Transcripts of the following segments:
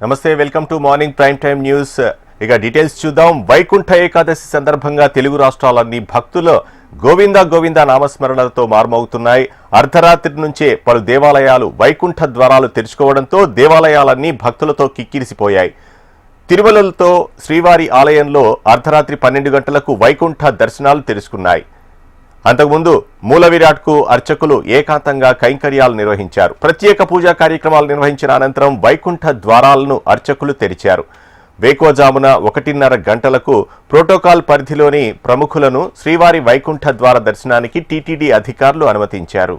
నమస్తే, welcome to morning prime time news. ఇక details చూద్దాం. వైకుంఠ ఏకాదశి సందర్భంగా తెలుగు రాష్ట్రాలన్నీ భక్తులు గోవింద గోవింద నామస్మరణలతో మార్మవుతున్నాయి. అర్ధరాత్రి నుంచే పలు దేవాలయాలు వైకుంఠ ద్వారాలు తెరుచుకోవడంతో దేవాలయాలన్నీ భక్తులతో కిక్కిరిసిపోయాయి. తిరుమలతో శ్రీవారి ఆలయంలో అర్ధరాత్రి 12 గంటలకు వైకుంఠ దర్శనాలు తెరుచుకున్నాయి. అంతకుముందు మూల విరాట్కు అర్చకులు ఏకాంతంగా కైంకర్యాలు నిర్వహించారు. ప్రత్యేక పూజా కార్యక్రమాలు నిర్వహించిన అనంతరం వైకుంఠ ద్వారాలను అర్చకులు తెరిచారు. వేకువజామున 1:30 గంటలకు ప్రోటోకాల్ పరిధిలోని ప్రముఖులను శ్రీవారి వైకుంఠ ద్వార దర్శనానికి టీటీడీ అధికారులు అనుమతించారు.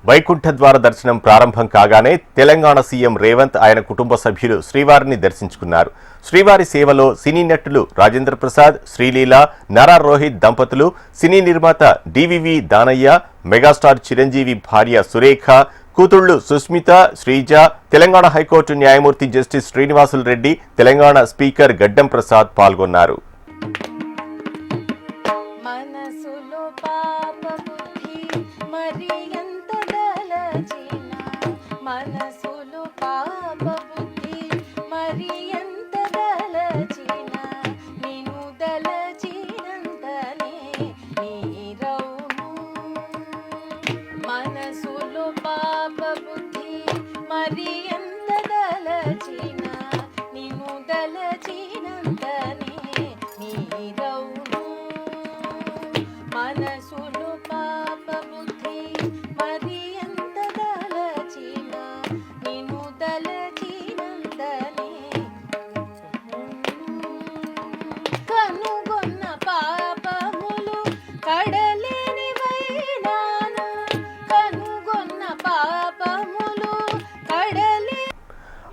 వైకుంఠ ద్వార దర్శనం ప్రారంభం కాగానే తెలంగాణ సీఎం రేవంత్ ఆయన కుటుంబ సభ్యులు శ్రీవారిని దర్శించుకున్నారు. శ్రీవారి సేవలో సినీ నటులు రాజేంద్ర ప్రసాద్, శ్రీలీల, నారా రోహిత్ దంపతులు, సినీ నిర్మాత డివివి దానయ్య, మెగాస్టార్ చిరంజీవి భార్య సురేఖ, కూతుళ్లు సుస్మిత, శ్రీజ, తెలంగాణ హైకోర్టు న్యాయమూర్తి జస్టిస్ శ్రీనివాసులు రెడ్డి, తెలంగాణ స్పీకర్ గడ్డం ప్రసాద్ పాల్గొన్నారు.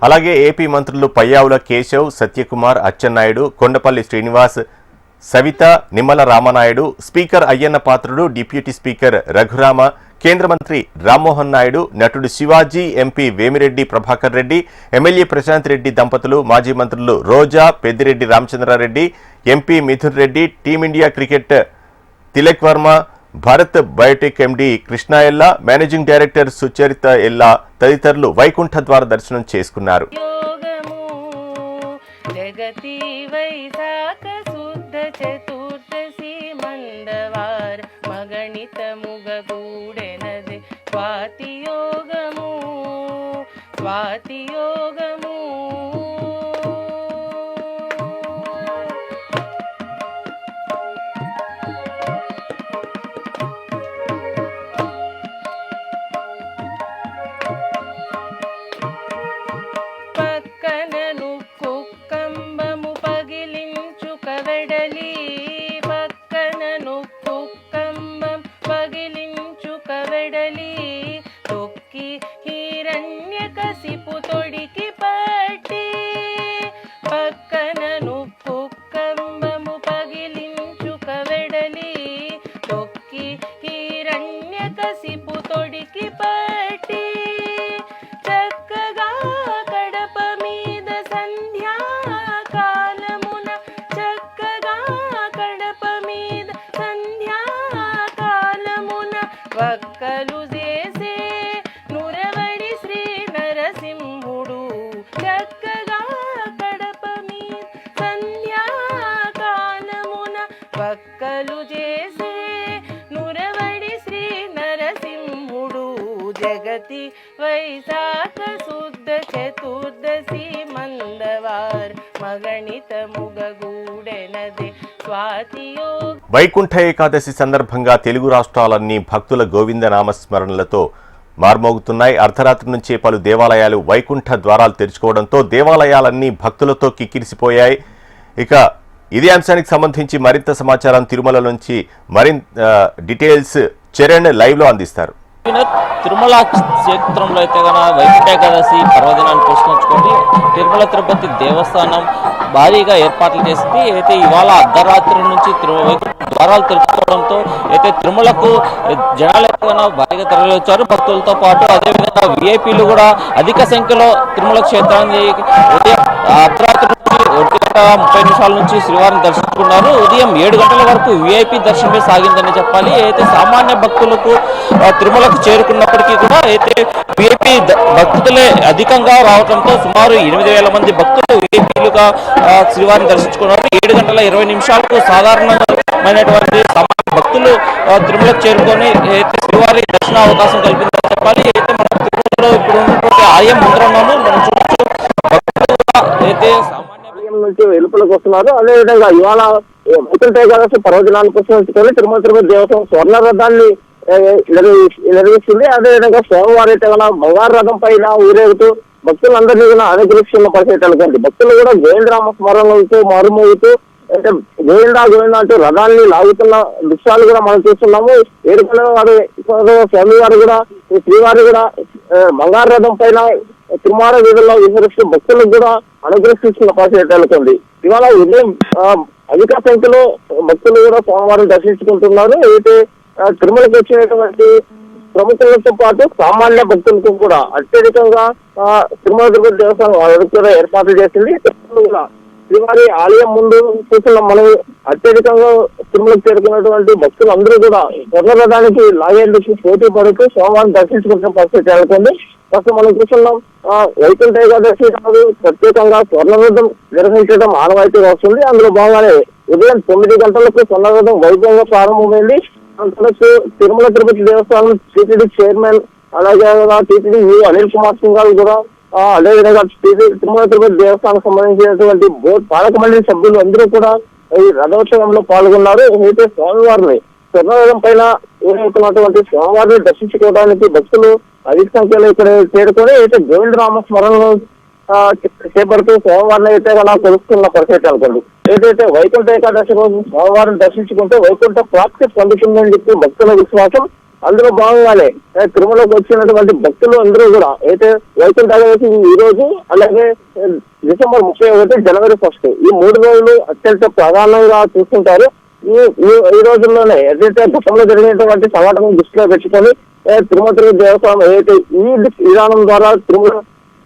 అలాగే ఏపీ మంత్రులు Payyavula Keshav, Satyakumar, Atchannaidu, Kondapalli Srinivas, Savitha, Nimmala Ramanaidu, speaker Ayyanna Patrudu, deputy speaker Raghurama, కేంద్ర మంత్రి రామ్మోహన్ నాయుడు, నటుడు శివాజీ, ఎంపీ వేమిరెడ్డి ప్రభాకర్ రెడ్డి, ఎమ్మెల్యే ప్రశాంత్ రెడ్డి దంపతులు, మాజీ మంత్రులు Roja, Peddireddy Ramachandra Reddy, MP Mithun Reddy, team India cricket Tilak Varma, Bharat biotech MD Krishna Ella, managing director Sucharitha ఎల్లా తదితరులు వైకుంఠ ద్వార దర్శనం చేసుకున్నారు. తొక్కి హిరణ్యకశిపు తొడికి వైశాఖ శుద్ధ చతుర్దశి మందవార్ మగణిత ముగగూడెనదే స్వాతియో. వైకుంఠ ఏకాదశి సందర్భంగా తెలుగు రాష్ట్రాలన్నీ భక్తుల గోవింద నామస్మరణలతో మార్మోగుతున్నాయి. అర్ధరాత్రి నుంచే పలు దేవాలయాలు వైకుంఠ ద్వారాలు తెరుచుకోవడంతో దేవాలయాలన్నీ భక్తులతో కిక్కిరిసిపోయాయి. ఇక ఇదే అంశానికి సంబంధించి మరింత సమాచారం తిరుమల నుంచి మరింత డీటెయిల్స్ చరణ్ లైవ్ లో అందిస్తారు. తిరుమల క్షేత్రంలో అయితే కనుక వైకుంఠ ఏకాదశి పర్వదినాన్ని పురస్కరించుకొని తిరుమల తిరుపతి దేవస్థానం భారీగా ఏర్పాట్లు చేసింది. అయితే ఇవాళ అర్ధరాత్రి నుంచి ద్వారాలు తెరుచుకోవడంతో అయితే తిరుమలకు జనాలు అయితే భారీగా తరలివచ్చారు భక్తులతో పాటు. అదేవిధంగా విఐపీలు కూడా అధిక సంఖ్యలో తిరుమల క్షేత్రాన్ని ఉదయం అర్ధరాత్రి నుంచి 1:30 నుంచి శ్రీవారిని దర్శించుకున్నారు. ఉదయం 7 గంటల వరకు విఐపి దర్శనమే సాగిందని చెప్పాలి. అయితే సామాన్య భక్తులకు తిరుమలకు చేరుకున్నప్పటికీ కూడా అయితే విఐపి భక్తులే అధికంగా రావడంతో సుమారు 8,000 మంది భక్తులు విఐపీలుగా శ్రీవారిని దర్శించుకున్నారు. 7:20 సాధారణమైనటువంటి సామాన్య భక్తులు తిరుమలకు చేరుకొని అయితే శ్రీవారి దర్శన అవకాశం కల్పిందని చెప్పాలి. అయితే మనం తిరుమలలో ఇప్పుడు ఉన్నటువంటి ఆలయం ముందర ఉన్నాము. మనం చూడొచ్చు అయితే నుంచి వెలుపలకు వస్తున్నారు. అదేవిధంగా ఇవాళ వైకుంఠ ఏకాదశి పర్వదినాన్ని పురస్కరించుకొని తిరుమల తిరుపతి దేవస్థానం స్వర్ణ రథాన్ని నిర్వహిస్తుంది. అదేవిధంగా సోమవారం అయితే బంగారు రథం పైన ఊరేగుతూ భక్తులందరినీ కూడా అనుగ్రహిస్తున్న పరిస్థితి అనుకోండి. భక్తులు కూడా గోవిందరామ స్మరణలతో మారుమోగుతూ అంటే గోవిందా గోవిందా అంటూ రథాన్ని లాగుతున్న దృశ్యాలు కూడా మనం చూస్తున్నాము. 7 గంటల వారు స్వామివారు కూడా శ్రీవారి కూడా బంగారు రథం పైన తిరుమల వీధుల్లో విహరిస్తూ భక్తులకు కూడా అనుగ్రహిస్తున్న పరిస్థితి అనుకోండి. ఇవాళ ఉదయం అధిక సంఖ్యలో భక్తులు కూడా సోమవారం దర్శించుకుంటున్నారు. అయితే తిరుమలకు వచ్చినటువంటి ప్రముఖులతో పాటు సామాన్య భక్తులకు కూడా అత్యధికంగా తిరుమల తిరుపతి దేవస్థానం ఏర్పాట్లు చేసింది. శ్రీవారి ఆలయం ముందు చూసిన మనం అత్యధికంగా తిరుమలకు చేరుకున్నటువంటి భక్తులు అందరూ కూడా స్వర్ణ రథానికి లాగేందుకు పోటీ పడుతూ సోమవారం దర్శించుకుంటున్న పరిస్థితి అనుకోండి. ప్రస్తుతం మనం చూస్తున్నాం వైకుంఠ ఏకాదశి నాడు ప్రత్యేకంగా స్వర్ణరథం నిర్వహించడం ఆనవాయితీగా వస్తుంది. అందులో భాగంగానే ఉదయం 9 గంటలకు స్వర్ణరథం వైభవంగా ప్రారంభమైంది. అంతకు తిరుమల తిరుపతి దేవస్థానం టీటీడీ చైర్మన్ అలాగే టీటీడీ అనిల్ కుమార్ సింగ్ గారు కూడా అదేవిధంగా తిరుమల తిరుపతి దేవస్థానం సంబంధించినటువంటి బోర్డు పాలక మండలి సభ్యులు అందరూ కూడా ఈ రథోత్సవంలో పాల్గొన్నారు. అయితే స్వామివారిని స్వర్ణరథం పైన ఊరేగుతున్నటువంటి స్వామివారిని దర్శించుకోవడానికి భక్తులు అధిక సంఖ్యలో ఇక్కడ చేరుకొని అయితే గోవిందరామ స్మరణను చేపడుతూ సోమవారం అయితే తెలుస్తున్న పరిస్థితి అనుకోండి. ఏదైతే వైకుంఠ ఏకాదశి రోజు సోమవారం దర్శించుకుంటే వైకుంఠ ప్రాప్తి పొందుతుందని చెప్పి భక్తుల విశ్వాసం. అందులో భాగంగానే తిరుమలకు వచ్చినటువంటి భక్తులు అందరూ కూడా అయితే వైకుంఠ ఏకాదశి ఈ రోజు అలాగే డిసెంబర్ 31 జనవరి 1 ఈ 3 రోజులు అత్యంత ప్రధానంగా చూస్తుంటారు. ఈ రోజుల్లోనే ఏదైతే గతంలో జరిగినటువంటి సంఘటనను దృష్టిలో పెట్టుకొని తిరుమల తిరుపతి దేవస్థానం ఏదైతే ఈ విధానం ద్వారా తిరుమల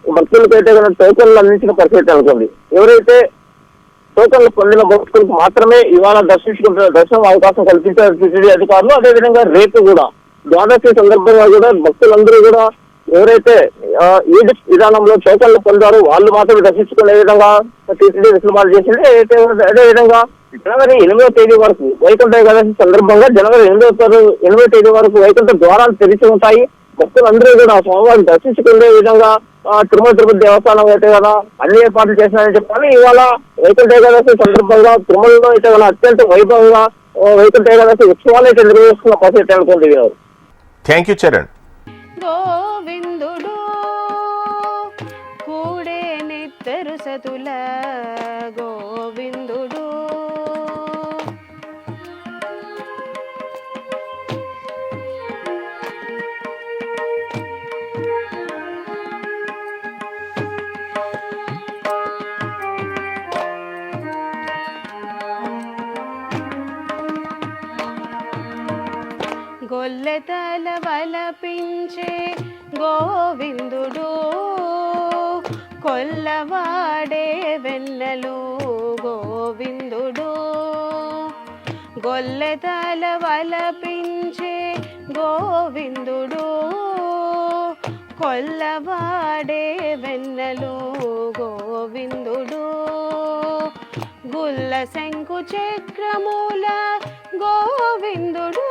భక్తులకు అయితే టోకన్లు అందించిన పరిస్థితి అనుకోండి. ఎవరైతే టోకన్లు పొందిన భక్తులకు మాత్రమే ఇవాళ దర్శనం అవకాశం కల్పించారు టీటీడీ అధికారులు. అదేవిధంగా రేపు కూడా ద్వాదశి సందర్భంగా కూడా భక్తులందరూ కూడా ఎవరైతే ఈ విధానంలో టోకన్లు పొందారో వాళ్ళు మాత్రమే దర్శించుకునే విధంగా టీటీడీ వెసులుబాటు చేసింది. అదేవిధంగా జనవరి 8వ తేదీ వరకు వైకుంఠ ఏకాదశి సందర్భంగా జనవరి 8వ తేదీ వరకు వైకుంఠ ద్వారాలు తెరిచి ఉంటాయి. భక్తులందరూ కూడా సోమవారం దర్శించుకునే విధంగా తిరుమల తిరుపతి దేవస్థానం అయితే కదా అన్ని ఏర్పాట్లు చేసినారని చెప్పాలి. ఇవాళ వైకుంఠ ఏకాదశి సందర్భంగా తిరుమలలో అయితే కదా అత్యంత వైభవంగా వైకుంఠ ఏకాదశి ఉత్సవాలు అయితే నిర్వహిస్తున్న పరిస్థితి అనుకుంది. Thank you Charan. గోవిందుడు కూడే నిత్తరు సతుల గోవిందుడు గొల్లెతల వలపించే గోవిందుడు కొల్లవాడే వెన్నెలు గోవిందుడు గొల్లెతల వలపించే గోవిందుడు కొల్లవాడే వెన్నెలు గోవిందుడు గుల్ల శంకు చక్రమూల గోవిందుడు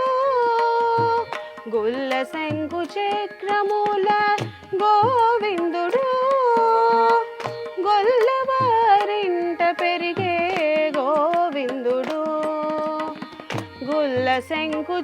గుల్ల శంకు చక్రమూల గోవిందుడు గొల్లవారింట పెరిగే గోవిందుడు గుల్ల శంకు